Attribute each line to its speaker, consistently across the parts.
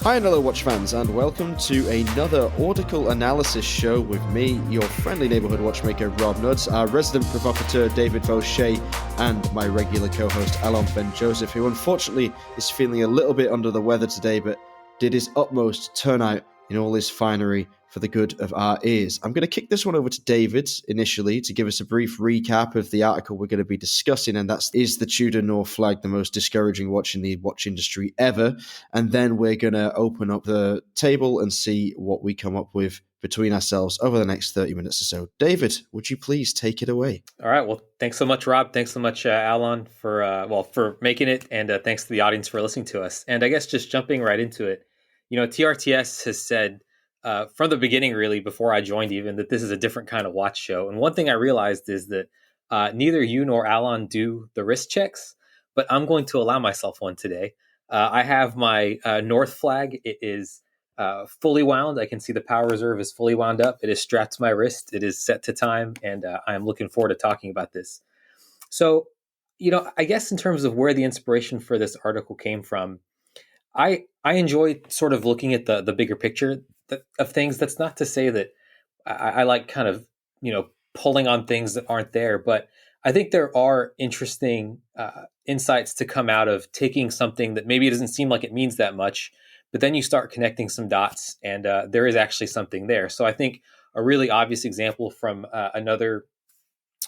Speaker 1: Hi and hello watch fans, and welcome to another Audicle analysis show with me, your friendly neighbourhood watchmaker Rob Nuds, our resident provocateur David Vaucher, and my regular co-host Alon Ben Joseph, who unfortunately is feeling a little bit under the weather today, but did his utmost to turn out in all his finery for the good of our ears. I'm going to kick this one over to David initially to give us a brief recap of the article we're going to be discussing, and that's Is the Tudor North Flag the most discouraging watch in the watch industry ever? And then we're going to open up the table and see what we come up with between ourselves over the next 30 minutes or so. David, would you please take it away?
Speaker 2: All right. Well, thanks so much, Rob. Thanks so much, Alon, for making it, and thanks to the audience for listening to us. And I guess just jumping right into it, TRTS has said from the beginning, really, before I joined even, that this is a different kind of watch show. And one thing I realized is that neither you nor Alon do the wrist checks, but I'm going to allow myself one today. I have my North flag. It is fully wound. I can see the power reserve is fully wound up. It is strapped to my wrist. It is set to time, and I am looking forward to talking about this. So, I guess in terms of where the inspiration for this article came from, I enjoy sort of looking at the bigger picture of things. That's not to say that I like kind of, pulling on things that aren't there, but I think there are interesting insights to come out of taking something that maybe it doesn't seem like it means that much, but then you start connecting some dots, and there is actually something there. So I think a really obvious example from another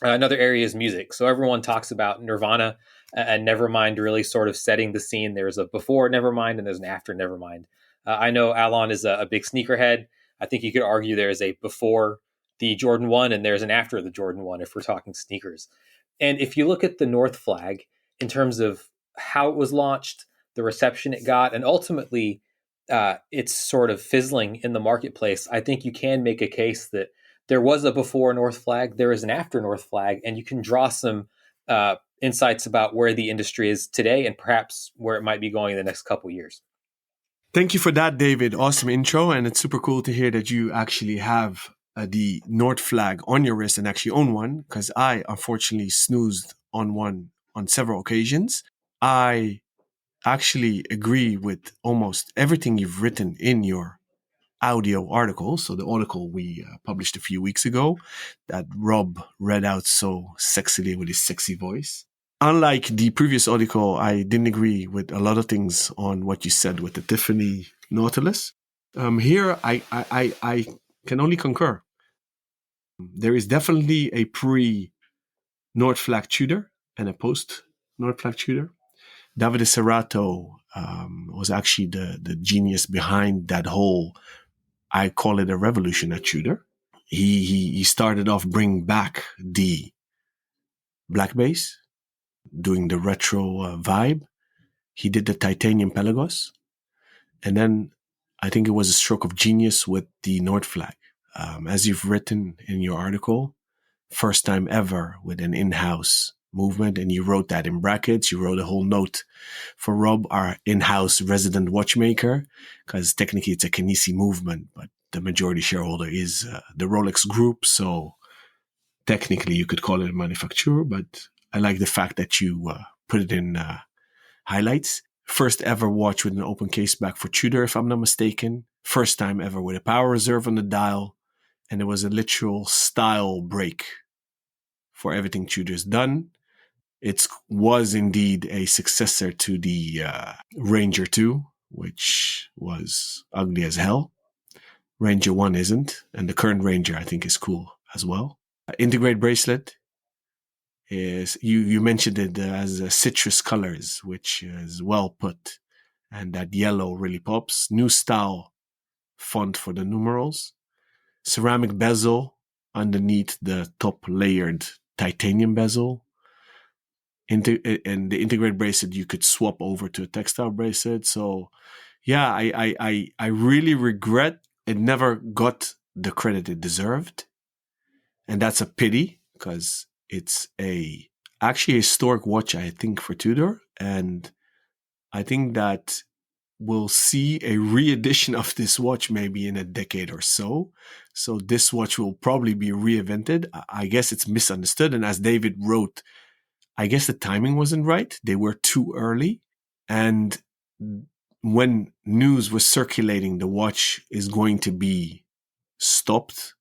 Speaker 2: area is music. So everyone talks about Nirvana and Nevermind really sort of setting the scene. There's a before Nevermind and there's an after Nevermind. I know Alon is a big sneakerhead. I think you could argue there is a before the Jordan 1 and there's an after the Jordan 1 if we're talking sneakers. And if you look at the North flag in terms of how it was launched, the reception it got, and ultimately it's sort of fizzling in the marketplace, I think you can make a case that there was a before North flag, there is an after North flag, and you can draw some insights about where the industry is today and perhaps where it might be going in the next couple of years.
Speaker 3: Thank you for that, David. Awesome intro, and it's super cool to hear that you actually have the North flag on your wrist and actually own one, because I unfortunately snoozed on one on several occasions. I actually agree with almost everything you've written in your audio article. So the article we published a few weeks ago that Rob read out so sexily with his sexy voice. Unlike the previous article, I didn't agree with a lot of things on what you said with the Tiffany Nautilus. Here, I can only concur. There is definitely a pre-North Flag Tudor and a post-North Flag Tudor. Davide Serrato was actually the genius behind that whole, I call it a revolution at Tudor. He started off bringing back the black bass, doing the retro vibe. He did the titanium Pelagos. And then I think it was a stroke of genius with the North flag. As you've written in your article, first time ever with an in-house movement, and you wrote that in brackets. You wrote a whole note for Rob, our in-house resident watchmaker, because technically it's a Kenissi movement, but the majority shareholder is the Rolex Group, so technically you could call it a manufacturer, but I like the fact that you put it in highlights. First ever watch with an open case back for Tudor, if I'm not mistaken. First time ever with a power reserve on the dial, and it was a literal style break for everything Tudor's done. It was indeed a successor to the Ranger 2, which was ugly as hell. Ranger 1 isn't, and the current Ranger I think is cool as well. Integrate bracelet is, you mentioned it as citrus colors, which is well put, and that yellow really pops. New style font for the numerals. Ceramic bezel underneath the top layered titanium bezel. And the integrated bracelet you could swap over to a textile bracelet. So yeah, I really regret it never got the credit it deserved. And that's a pity, because it's actually a historic watch, I think, for Tudor. And I think that we'll see a re-edition of this watch maybe in a decade or so. So this watch will probably be reinvented. I guess it's misunderstood. And as David wrote, I guess the timing wasn't right. They were too early. And when news was circulating, the watch is going to be stopped,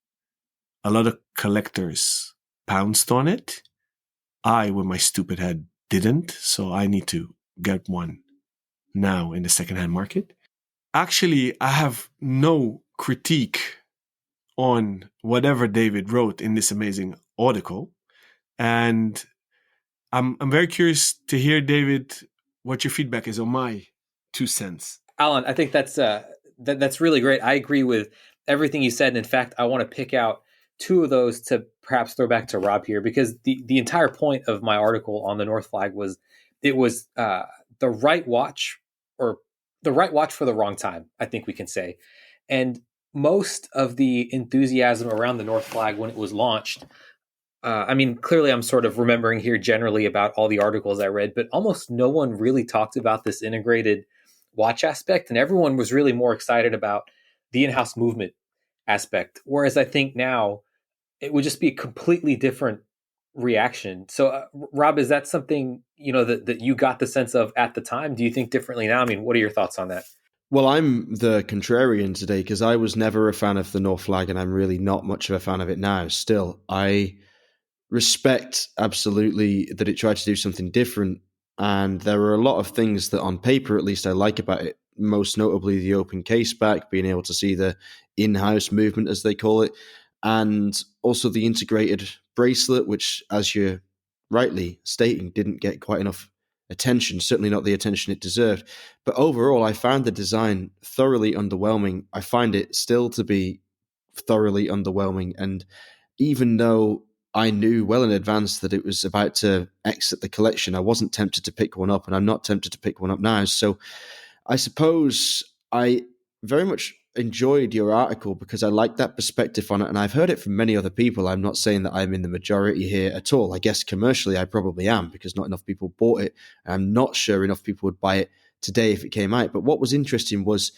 Speaker 3: a lot of collectors pounced on it. I, with my stupid head, didn't, so I need to get one now in the secondhand market. Actually, I have no critique on whatever David wrote in this amazing article. And I'm very curious to hear, David, what your feedback is on my 2 cents.
Speaker 2: Alan, I think that's really great. I agree with everything you said. And in fact, I want to pick out two of those to perhaps throw back to Rob here, because the entire point of my article on the North Flag was it was the right watch, or the right watch for the wrong time, I think we can say. And most of the enthusiasm around the North Flag when it was launched, I mean, clearly I'm sort of remembering here generally about all the articles I read, but almost no one really talked about this integrated watch aspect. And everyone was really more excited about the in-house movement aspect. Whereas I think now it would just be a completely different reaction. So, Rob, is that something, that you got the sense of at the time? Do you think differently now? I mean, what are your thoughts on that?
Speaker 1: Well, I'm the contrarian today because I was never a fan of the North Flag, and I'm really not much of a fan of it now. Still, I respect absolutely that it tried to do something different, and there are a lot of things that on paper at least I like about it, most notably the open case back, being able to see the in-house movement as they call it, and also the integrated bracelet, which, as you're rightly stating, didn't get quite enough attention, certainly not the attention it deserved. But overall, I found the design thoroughly underwhelming. I find it still to be thoroughly underwhelming, and even though I knew well in advance that it was about to exit the collection, I wasn't tempted to pick one up, and I'm not tempted to pick one up now. So I suppose I very much enjoyed your article because I like that perspective on it, and I've heard it from many other people. I'm not saying that I'm in the majority here at all. I guess commercially I probably am, because not enough people bought it. I'm not sure enough people would buy it today if it came out. But what was interesting was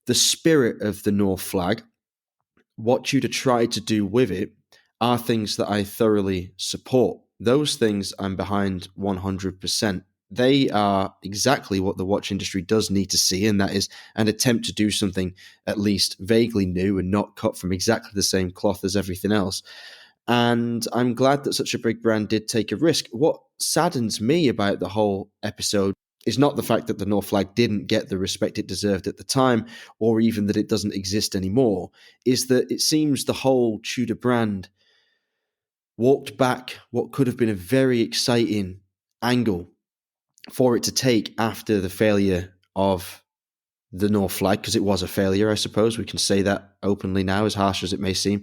Speaker 1: the spirit of the North Flag. What Tudor tried to do with it are things that I thoroughly support. Those things I'm behind 100%. They are exactly what the watch industry does need to see, and that is an attempt to do something at least vaguely new and not cut from exactly the same cloth as everything else. And I'm glad that such a big brand did take a risk. What saddens me about the whole episode is not the fact that the North Flag didn't get the respect it deserved at the time, or even that it doesn't exist anymore, is that it seems the whole Tudor brand walked back what could have been a very exciting angle for it to take after the failure of the North Flag, because it was a failure, I suppose. We can say that openly now, as harsh as it may seem,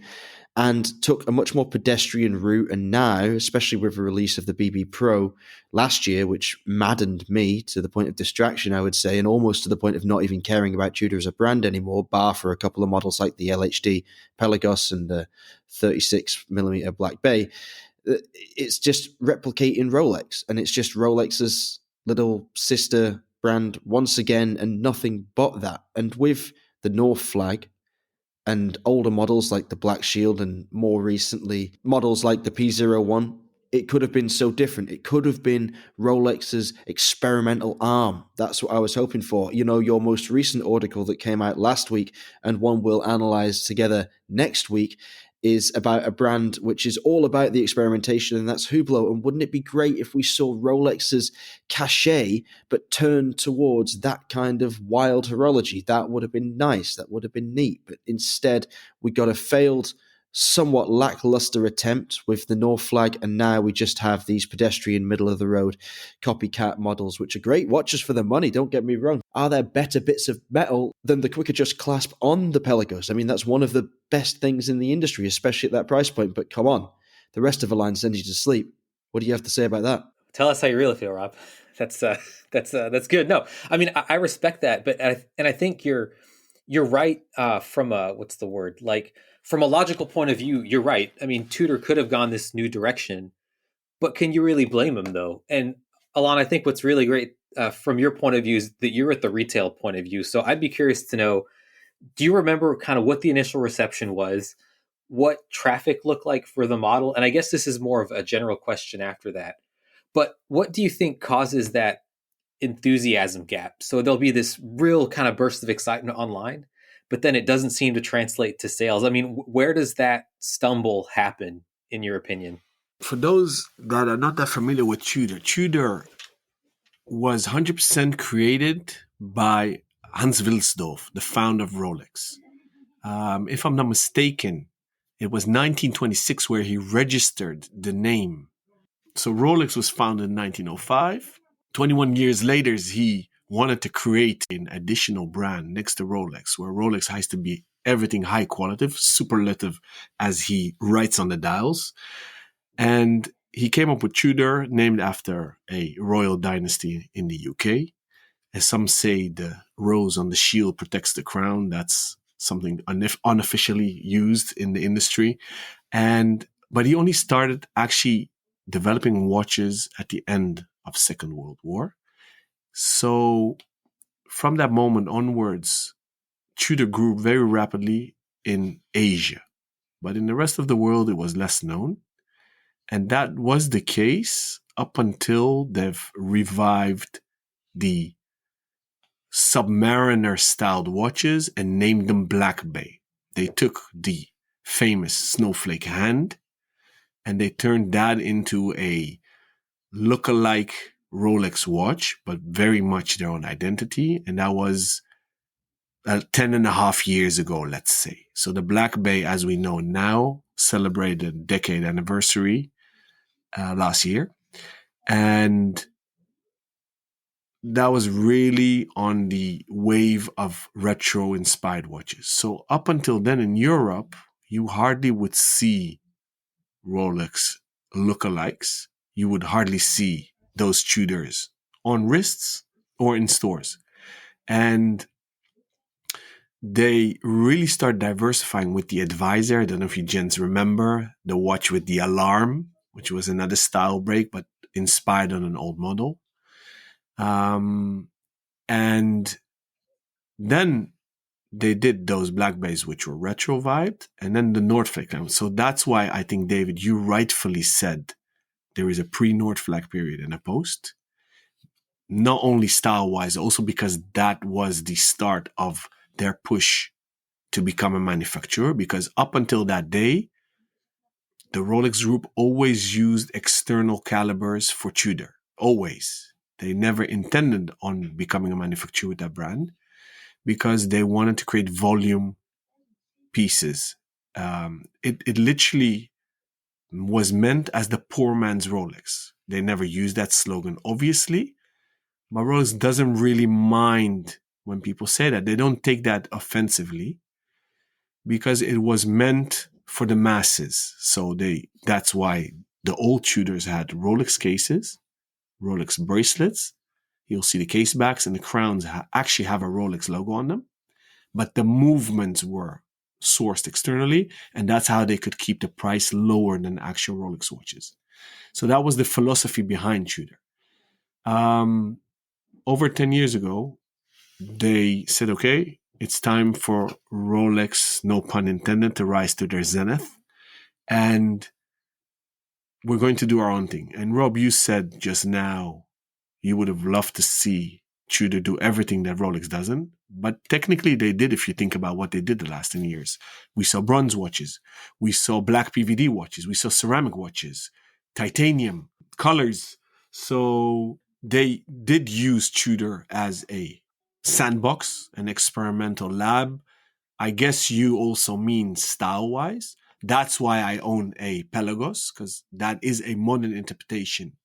Speaker 1: and took a much more pedestrian route. And now, especially with the release of the BB Pro last year, which maddened me to the point of distraction, I would say, and almost to the point of not even caring about Tudor as a brand anymore, bar for a couple of models like the LHD Pelagos and the 36mm Black Bay. It's just replicating Rolex, and it's just Rolex's little sister brand once again, and nothing but that. And with the North Flag and older models like the Black Shield, and more recently models like the P01, it could have been so different. It could have been Rolex's experimental arm. That's what I was hoping for. Your most recent article that came out last week, and one we'll analyze together next week, is about a brand which is all about the experimentation, and that's Hublot. And wouldn't it be great if we saw Rolex's cachet but turned towards that kind of wild horology? That would have been nice. That would have been neat. But instead, we got a failed, somewhat lackluster attempt with the North Flag, and now we just have these pedestrian, middle-of-the-road copycat models, which are great watches for the money, don't get me wrong. Are there better bits of metal than the quick adjust clasp on the Pelagos? I mean, that's one of the best things in the industry, especially at that price point, but come on. The rest of the line sends you to sleep. What do you have to say about that?
Speaker 2: Tell us how you really feel, Rob. That's good. No, I mean, I respect that, but I think you're right from a, what's the word? Like, from a logical point of view, you're right. I mean, Tudor could have gone this new direction, but can you really blame him, though? And Alon, I think what's really great from your point of view is that you're at the retail point of view. So I'd be curious to know, do you remember kind of what the initial reception was, what traffic looked like for the model? And I guess this is more of a general question after that. But what do you think causes that enthusiasm gap. So there'll be this real kind of burst of excitement online, but then it doesn't seem to translate to sales. I mean, where does that stumble happen, in your opinion?
Speaker 3: For those that are not that familiar with Tudor, Tudor was 100% created by Hans Wilsdorf, the founder of Rolex. If I'm not mistaken, it was 1926 where he registered the name. So Rolex was founded in 1905. 21 years later, he wanted to create an additional brand next to Rolex, where Rolex has to be everything high qualitative, superlative, as he writes on the dials. And he came up with Tudor, named after a royal dynasty in the UK. As some say, the rose on the shield protects the crown. That's something unofficially used in the industry. But he only started actually developing watches at the end of Second World War. So from that moment onwards, Tudor grew very rapidly in Asia. But in the rest of the world, it was less known. And that was the case up until they've revived the Submariner-styled watches and named them Black Bay. They took the famous snowflake hand and they turned that into a look-alike Rolex watch, but very much their own identity. And that was 10 and a half years ago, let's say. So the Black Bay, as we know now, celebrated a decade anniversary last year. And that was really on the wave of retro-inspired watches. So up until then in Europe, you hardly would see Rolex lookalikes. You would hardly see those Tudors on wrists or in stores. And they really start diversifying with the Advisor. I don't know if you gents remember the watch with the alarm, which was another style break, but inspired on an old model. And then they did those Black Bays, which were retro vibed, and then the Nordflag. So that's why I think, David, you rightfully said there is a pre-Nordflag period and a post. Not only style-wise, also because that was the start of their push to become a manufacturer. Because up until that day, the Rolex Group always used external calibers for Tudor. Always. They never intended on becoming a manufacturer with that brand because they wanted to create volume pieces. It literally was meant as the poor man's Rolex. They never used that slogan, obviously, but Rolex doesn't really mind when people say that. They don't take that offensively because it was meant for the masses. So that's why the old Tudors had Rolex cases, Rolex bracelets. You'll see the case backs and the crowns actually have a Rolex logo on them. But the movements were sourced externally, and that's how they could keep the price lower than actual Rolex watches. So that was the philosophy behind Tudor. Over 10 years ago, they said, okay, it's time for Rolex, no pun intended, to rise to their zenith. And we're going to do our own thing. And Rob, you said just now, you would have loved to see Tudor do everything that Rolex doesn't. But technically they did, if you think about what they did the last 10 years. We saw bronze watches. We saw black PVD watches. We saw ceramic watches, titanium, colors. So they did use Tudor as a sandbox, an experimental lab. I guess you also mean style-wise. That's why I own a Pelagos, because that is a modern interpretation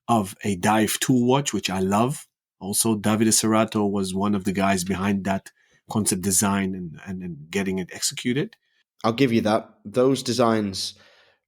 Speaker 3: of a dive tool watch, which I love. Also, Davide Serrato was one of the guys behind that concept design and getting it executed.
Speaker 1: I'll give you that. Those designs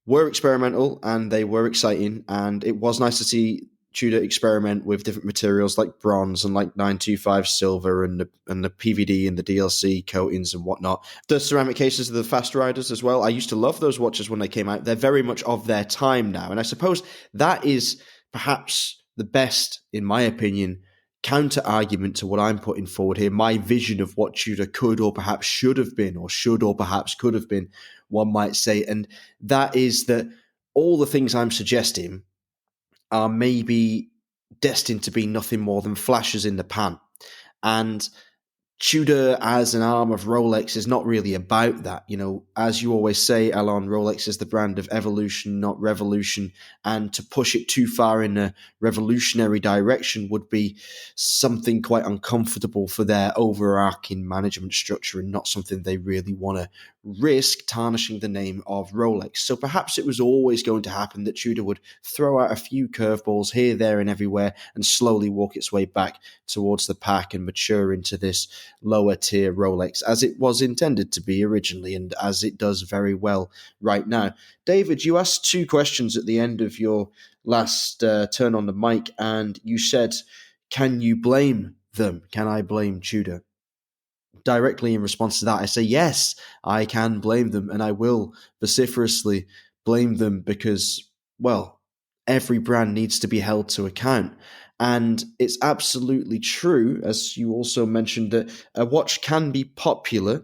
Speaker 1: were experimental and they were exciting, and it was nice to see Tudor experiment with different materials like bronze and like 925 silver and the PVD and the DLC coatings and whatnot. The ceramic cases of the Fast Riders as well. I used to love those watches when they came out. They're very much of their time now, and I suppose that is perhaps the best, in my opinion, counter argument to what I'm putting forward here. My vision of what Tudor could or perhaps should have been, or should or perhaps could have been, one might say, and that is that all the things I'm suggesting are maybe destined to be nothing more than flashes in the pan. And Tudor as an arm of Rolex is not really about that. As you always say, Alon, Rolex is the brand of evolution, not revolution. And to push it too far in a revolutionary direction would be something quite uncomfortable for their overarching management structure and not something they really want to risk tarnishing the name of Rolex. So perhaps it was always going to happen that Tudor would throw out a few curveballs here, there, and everywhere and slowly walk its way back towards the pack and mature into this lower tier Rolex as it was intended to be originally and as it does very well right now. David, you asked 2 questions at the end of your last turn on the mic, and you said, can you blame them? Can I blame Tudor? Directly in response to that, I say, yes, I can blame them, and I will vociferously blame them because, well, every brand needs to be held to account. And it's absolutely true, as you also mentioned, that a watch can be popular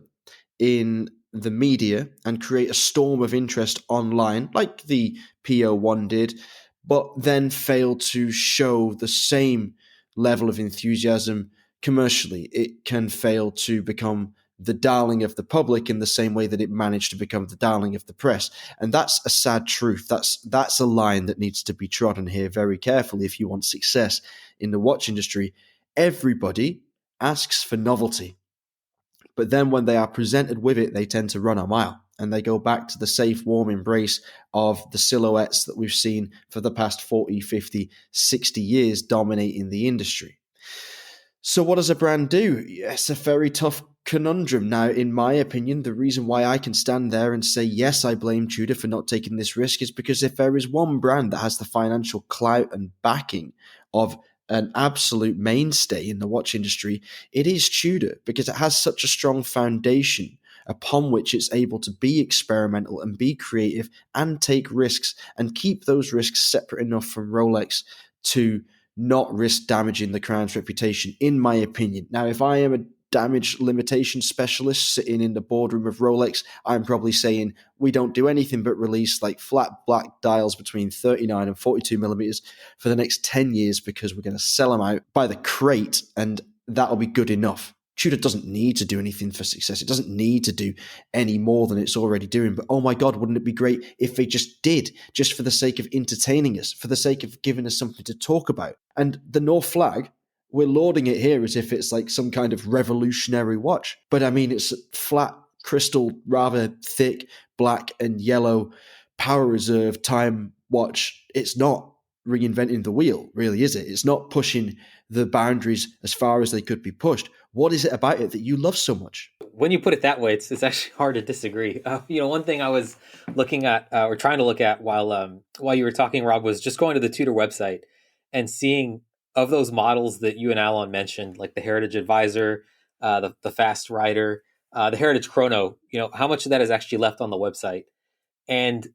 Speaker 1: in the media and create a storm of interest online, like the P01 did, but then fail to show the same level of enthusiasm commercially. It can fail to become the darling of the public in the same way that it managed to become the darling of the press. And that's a sad truth. That's a line that needs to be trodden here very carefully if you want success in the watch industry. Everybody asks for novelty, but then when they are presented with it, they tend to run a mile and they go back to the safe, warm embrace of the silhouettes that we've seen for the past 40, 50, 60 years dominating the industry. So what does a brand do? It's a very tough conundrum. Now, in my opinion, the reason why I can stand there and say, yes, I blame Tudor for not taking this risk is because if there is one brand that has the financial clout and backing of an absolute mainstay in the watch industry, it is Tudor, because it has such a strong foundation upon which it's able to be experimental and be creative and take risks and keep those risks separate enough from Rolex to not risk damaging the crown's reputation, in my opinion. Now, if I am a damage limitation specialist sitting in the boardroom of Rolex, I'm probably saying we don't do anything but release like flat black dials between 39 and 42 millimeters for the next 10 years because we're going to sell them out by the crate and that'll be good enough. Tudor doesn't need to do anything for success. It doesn't need to do any more than it's already doing. But oh my God, wouldn't it be great if they just did, just for the sake of entertaining us, for the sake of giving us something to talk about. And the North Flag, we're lauding it here as if it's like some kind of revolutionary watch. But I mean, it's flat, crystal, rather thick, black and yellow power reserve time watch. It's not reinventing the wheel, really, is it? It's not pushing the boundaries as far as they could be pushed. What is it about it that you love so much?
Speaker 2: When you put it that way, it's actually hard to disagree. One thing I was looking at or trying to look at while you were talking, Rob, was just going to the Tudor website and seeing of those models that you and Alon mentioned, like the Heritage Advisor, the Fast Rider, the Heritage Chrono. How much of that is actually left on the website? And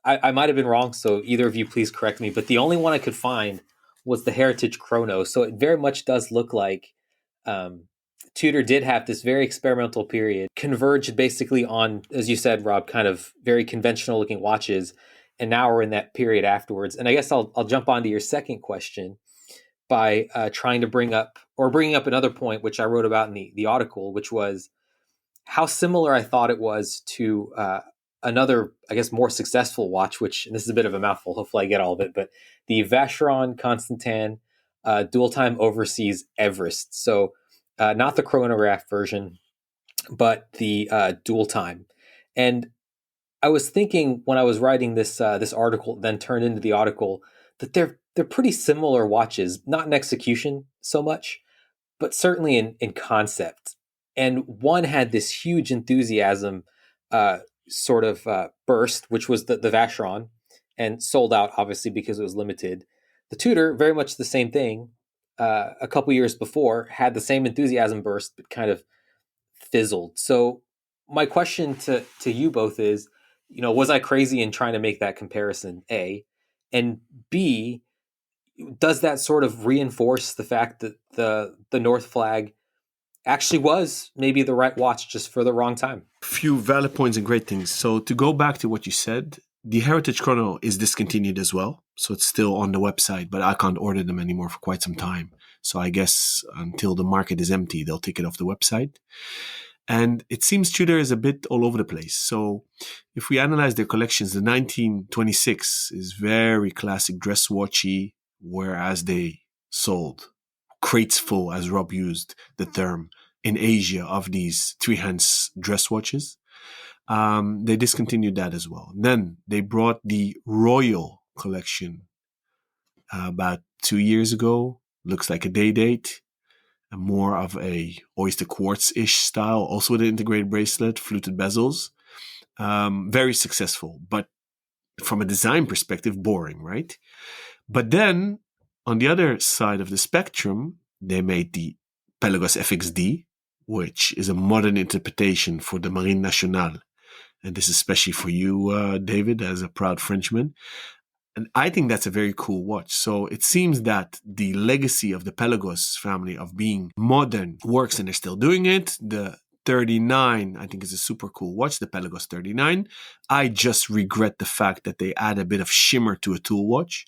Speaker 2: I might have been wrong, so either of you please correct me. But the only one I could find was the Heritage Chrono. So it very much does look like Tudor did have this very experimental period, converged basically on, as you said, Rob, kind of very conventional looking watches. And now we're in that period afterwards. And I guess I'll jump onto your second question by trying to bring up another point, which I wrote about in the Audicle, which was how similar I thought it was to another, I guess, more successful watch, which, and this is a bit of a mouthful, hopefully I get all of it, but the Vacheron Constantin dual time overseas Everest. So not the chronograph version, but the dual time. And I was thinking when I was writing this article, then turned into the Audicle, that they're pretty similar watches, not in execution so much, but certainly in concept. And one had this huge enthusiasm burst, which was the Vacheron, and sold out, obviously, because it was limited. The Tudor, very much the same thing. A couple years before, had the same enthusiasm burst, but kind of fizzled. So my question to you both is, was I crazy in trying to make that comparison, A? And B, does that sort of reinforce the fact that the North Flag actually was maybe the right watch just for the wrong time?
Speaker 3: Few valid points and great things. So to go back to what you said, the Heritage Chrono is discontinued as well. So it's still on the website, but I can't order them anymore for quite some time. So I guess until the market is empty, they'll take it off the website. And it seems Tudor is a bit all over the place. So if we analyze their collections, the 1926 is very classic dress watchy, whereas they sold crates full, as Rob used the term, in Asia of these three-hands dress watches. They discontinued that as well. Then they brought the Royal collection about 2 years ago. Looks like a day date. More of a oyster quartz-ish style, also with an integrated bracelet, fluted bezels. Very successful, but from a design perspective, boring, right? But then, on the other side of the spectrum, they made the Pelagos FXD, which is a modern interpretation for the Marine Nationale. And this is especially for you, David, as a proud Frenchman. And I think that's a very cool watch. So it seems that the legacy of the Pelagos family of being modern works, and they're still doing it. The 39, I think, is a super cool watch, the Pelagos 39. I just regret the fact that they add a bit of shimmer to a tool watch.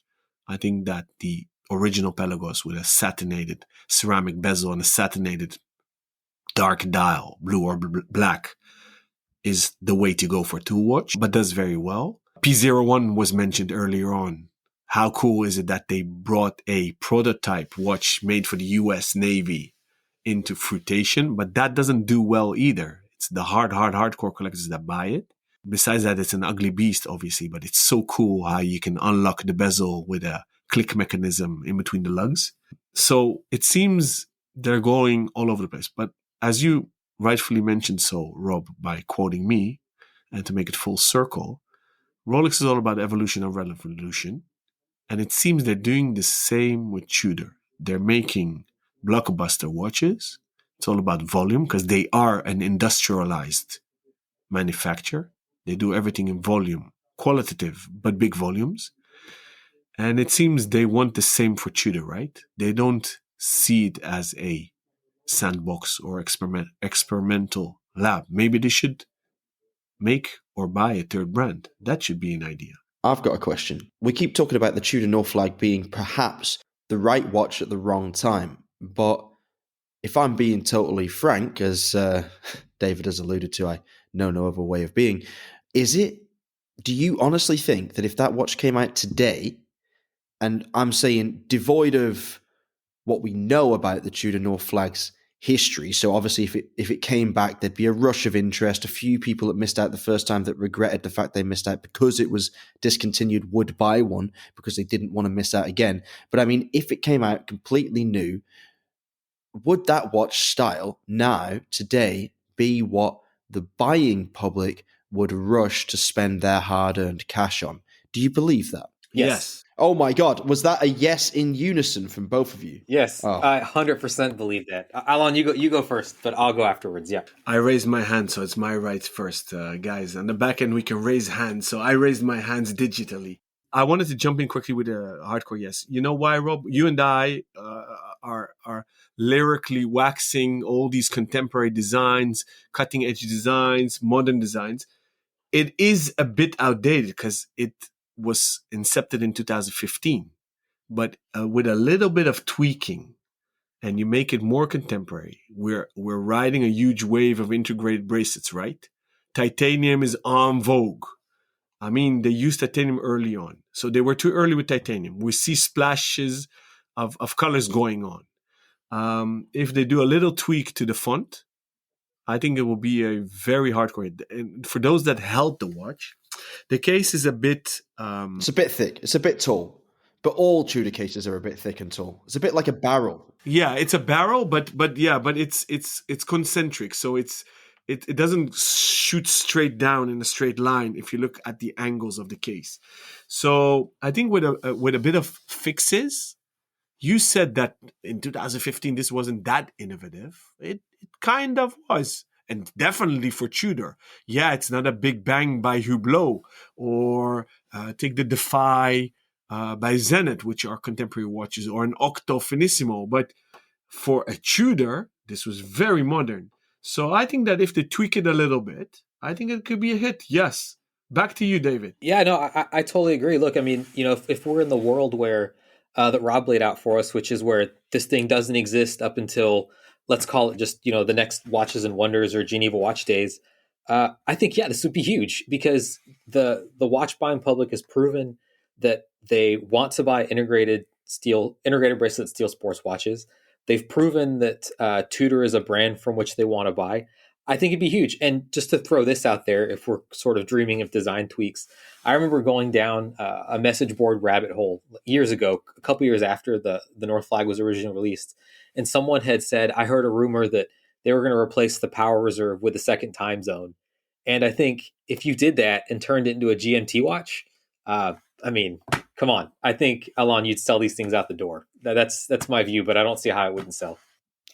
Speaker 3: I think that the original Pelagos with a satinated ceramic bezel and a satinated dark dial, blue or black, is the way to go for a tool watch, but does very well. P01 was mentioned earlier on. How cool is it that they brought a prototype watch made for the US Navy into fruitation, but that doesn't do well either. It's the hardcore collectors that buy it. Besides that, it's an ugly beast, obviously, but it's so cool how you can unlock the bezel with a click mechanism in between the lugs. So it seems they're going all over the place. But as you rightfully mentioned so, Rob, by quoting me, and to make it full circle, Rolex is all about evolution and revolution. And it seems they're doing the same with Tudor. They're making blockbuster watches. It's all about volume because they are an industrialized manufacturer. They do everything in volume, qualitative, but big volumes. And it seems they want the same for Tudor, right? They don't see it as a sandbox or experimental lab. Maybe they should make or buy a third brand. That should be an idea.
Speaker 1: I've got a question. We keep talking about the Tudor Northflag being perhaps the right watch at the wrong time. But if I'm being totally frank, as David has alluded to, I know no other way of being, do you honestly think that if that watch came out today, and I'm saying devoid of what we know about the Tudor Northflag's history, so obviously if it came back, there'd be a rush of interest. A few people that missed out the first time that regretted the fact they missed out because it was discontinued would buy one because they didn't want to miss out again. But I mean, if it came out completely new, would that watch style now, today, be what the buying public would rush to spend their hard-earned cash on? Do you believe that?
Speaker 2: Yes.
Speaker 1: Oh my God. Was that a yes in unison from both of you?
Speaker 2: Yes.
Speaker 1: Oh.
Speaker 2: I 100% believe that. Alon, you go first, but I'll go afterwards. Yeah.
Speaker 3: I raised my hand, so it's my right first, guys. On the back end, we can raise hands. So I raised my hands digitally. I wanted to jump in quickly with a hardcore yes. You know why, Rob? You and I are lyrically waxing all these contemporary designs, cutting edge designs, modern designs. It is a bit outdated because it was incepted in 2015, but with a little bit of tweaking, and you make it more contemporary. We're riding a huge wave of integrated bracelets, right? Titanium is en vogue. I mean, they used titanium early on, so they were too early with titanium. We see splashes of colors going on. If they do a little tweak to the font, I think it will be a very hardcore. And for those that held the watch, the case is a bit...
Speaker 1: it's a bit thick. It's a bit tall. But all Tudor cases are a bit thick and tall. It's a bit like a barrel.
Speaker 3: Yeah, it's a barrel, but it's concentric. So it doesn't shoot straight down in a straight line if you look at the angles of the case. So I think with a bit of fixes, you said that in 2015 this wasn't that innovative. It kind of was. And definitely for Tudor. Yeah, it's not a Big Bang by Hublot or take the Defy by Zenith, which are contemporary watches, or an Octo Finissimo. But for a Tudor, this was very modern. So I think that if they tweak it a little bit, I think it could be a hit, yes. Back to you, David.
Speaker 2: Yeah, no, I totally agree. Look, I mean, if we're in the world where that Rob laid out for us, which is where this thing doesn't exist up until, let's call it just, the next Watches and Wonders or Geneva Watch Days, I think, yeah, this would be huge because the watch buying public has proven that they want to buy integrated bracelet steel sports watches. They've proven that Tudor is a brand from which they want to buy. I think it'd be huge. And just to throw this out there, if we're sort of dreaming of design tweaks, I remember going down a message board rabbit hole years ago, a couple years after the North Flag was originally released. And someone had said, I heard a rumor that they were going to replace the power reserve with a second time zone. And I think if you did that and turned it into a GMT watch, I mean, come on. I think, Alon, you'd sell these things out the door. That's my view, but I don't see how it wouldn't sell.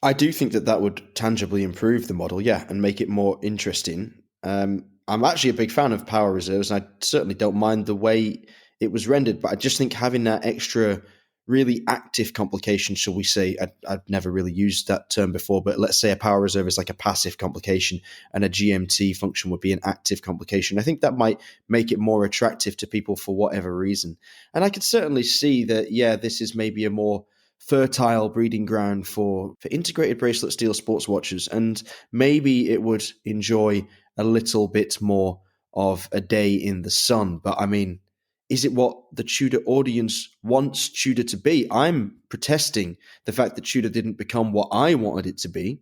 Speaker 1: I do think that would tangibly improve the model, yeah, and make it more interesting. I'm actually a big fan of power reserves, and I certainly don't mind the way it was rendered, but I just think having that extra really active complication, shall we say, I've never really used that term before, but let's say a power reserve is like a passive complication and a GMT function would be an active complication. I think that might make it more attractive to people for whatever reason. And I could certainly see that, yeah, this is maybe a more fertile breeding ground for integrated bracelet steel sports watches, and maybe it would enjoy a little bit more of a day in the sun. But I mean, is it what the Tudor audience wants Tudor to be? I'm protesting the fact that Tudor didn't become what I wanted it to be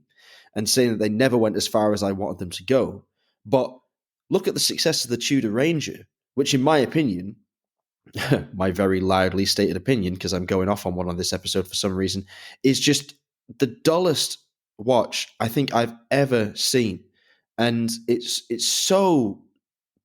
Speaker 1: and saying that they never went as far as I wanted them to go. But look at the success of the Tudor Ranger, which in my opinion, my very loudly stated opinion, because I'm going off on one on this episode for some reason, is just the dullest watch I think I've ever seen. And it's so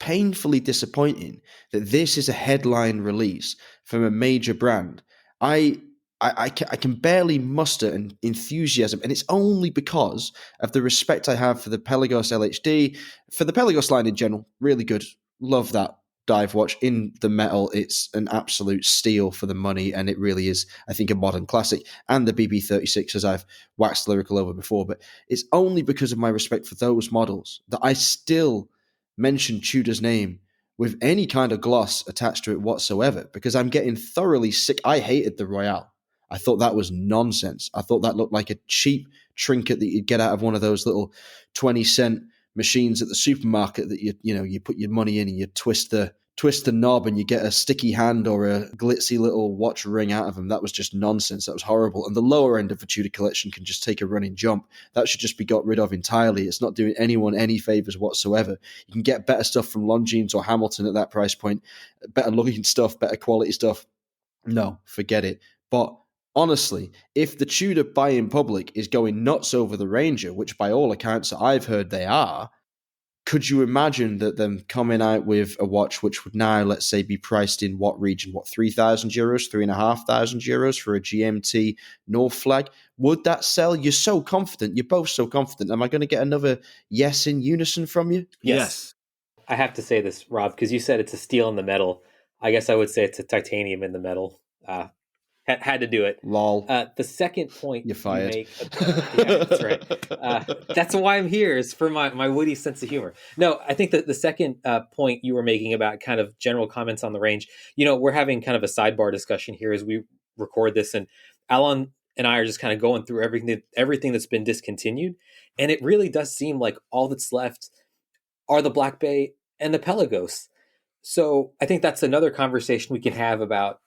Speaker 1: painfully disappointing that this is a headline release from a major brand. I can barely muster an enthusiasm, and it's only because of the respect I have for the Pelagos LHD, for the Pelagos line in general. Really good. Love that dive watch in the metal. It's an absolute steal for the money, and it really is, I think, a modern classic. And the BB36, as I've waxed lyrical over before, but it's only because of my respect for those models that I still mention Tudor's name with any kind of gloss attached to it whatsoever, because I'm getting thoroughly sick. I hated the Royale. I thought that was nonsense. I thought that looked like a cheap trinket that you'd get out of one of those little 20-cent machines at the supermarket that you put your money in and you twist the knob and you get a sticky hand or a glitzy little watch ring out of them. That was just nonsense. That was horrible. And the lower end of the Tudor collection can just take a running jump. That should just be got rid of entirely. It's not doing anyone any favors whatsoever. You can get better stuff from Longines or Hamilton at that price point, better looking stuff, better quality stuff. No, forget it. But honestly, if the Tudor buy-in public is going nuts over the Ranger, which by all accounts that I've heard they are, could you imagine that them coming out with a watch which would now, let's say, be priced in what region? What, €3,000, €3,500 for a GMT North Flag? Would that sell? You're so confident. You're both so confident. Am I going to get another yes in unison from you?
Speaker 2: Yes. I have to say this, Rob, because you said it's a steel in the metal. I guess I would say it's a titanium in the metal. Had to do it.
Speaker 1: Lol.
Speaker 2: The second point
Speaker 1: You're fired.
Speaker 2: you make, yeah, that's right. That's why I'm here, is for my witty sense of humor. No, I think that the second point you were making about kind of general comments on the range, we're having kind of a sidebar discussion here as we record this, and Alon and I are just kind of going through everything that's been discontinued, and it really does seem like all that's left are the Black Bay and the Pelagos. So I think that's another conversation we can have about,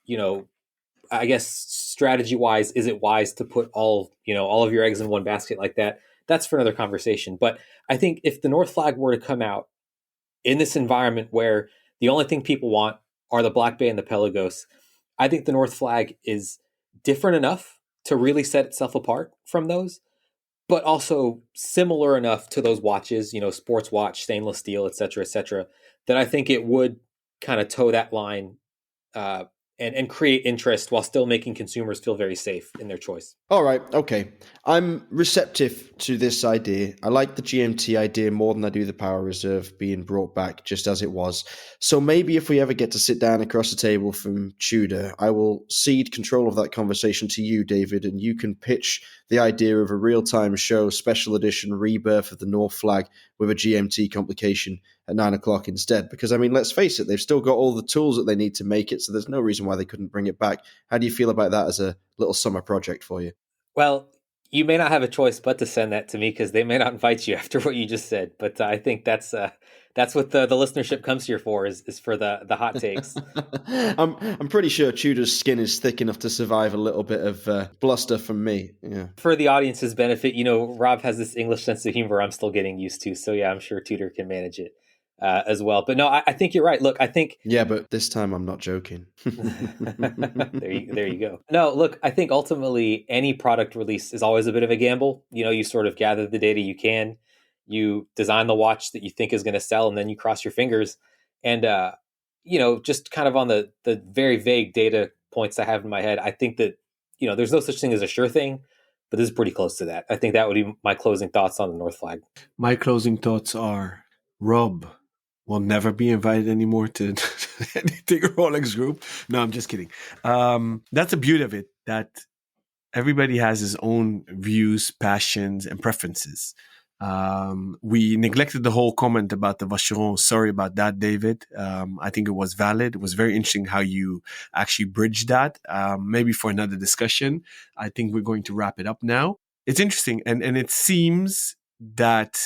Speaker 2: I guess strategy wise, is it wise to put all of your eggs in one basket like that? That's for another conversation. But I think if the North Flag were to come out in this environment where the only thing people want are the Black Bay and the Pelagos, I think the North Flag is different enough to really set itself apart from those, but also similar enough to those watches, sports watch, stainless steel, et cetera, that I think it would kind of toe that line and create interest while still making consumers feel very safe in their choice.
Speaker 1: All right, okay. I'm receptive to this idea. I like the GMT idea more than I do the Power Reserve being brought back just as it was. So maybe if we ever get to sit down across the table from Tudor, I will cede control of that conversation to you, David, and you can pitch the idea of a real-time show, special edition rebirth of the North Flag with a GMT complication, at 9 o'clock instead. Because, I mean, let's face it, they've still got all the tools that they need to make it, so there's no reason why they couldn't bring it back. How do you feel about that as a little summer project for you?
Speaker 2: Well, you may not have a choice but to send that to me because they may not invite you after what you just said. But I think that's what the listenership comes here for is for the hot takes.
Speaker 1: I'm pretty sure Tudor's skin is thick enough to survive a little bit of bluster from me. Yeah.
Speaker 2: For the audience's benefit, Rob has this English sense of humor I'm still getting used to. So yeah, I'm sure Tudor can manage it as well. But no, I think you're right. Look, I think...
Speaker 1: Yeah, but this time I'm not joking.
Speaker 2: There you go. No, look, I think ultimately any product release is always a bit of a gamble. You sort of gather the data you can, you design the watch that you think is going to sell, and then you cross your fingers. And, just kind of on the very vague data points I have in my head, I think that, there's no such thing as a sure thing, but this is pretty close to that. I think that would be my closing thoughts on the North Flag.
Speaker 3: My closing thoughts are, Rob will never be invited anymore to anything Rolex Group. No, I'm just kidding. That's the beauty of it, that everybody has his own views, passions, and preferences. We neglected the whole comment about the Vacheron. Sorry about that, David. I think it was valid. It was very interesting how you actually bridged that. Maybe for another discussion. I think we're going to wrap it up now. It's interesting, and it seems that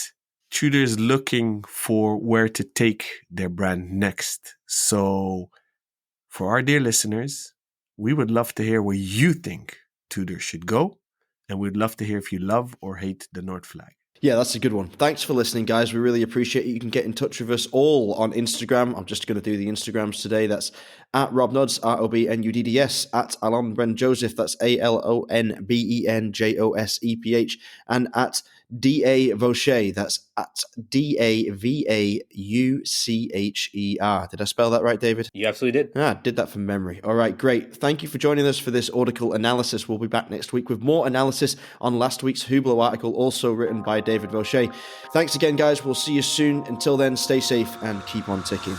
Speaker 3: Tudor is looking for where to take their brand next. So for our dear listeners, we would love to hear where you think Tudor should go. And we'd love to hear if you love or hate the North Flag.
Speaker 1: Yeah, that's a good one. Thanks for listening, guys. We really appreciate it. You can get in touch with us all on Instagram. I'm just going to do the Instagrams today. That's at RobNuds, ROBNUDDS, at Alon Ben Joseph, that's ALONBENJOSEPH, and at DA Vaucher, that's at DAVAUCHER. Did I spell that right, David?
Speaker 2: You absolutely did.
Speaker 1: Did that from memory. All right, great. Thank you for joining us for this Audicle analysis. We'll be back next week with more analysis on last week's Hublot article, also written by David Vaucher. Thanks again, guys. We'll see you soon. Until then, stay safe and keep on ticking.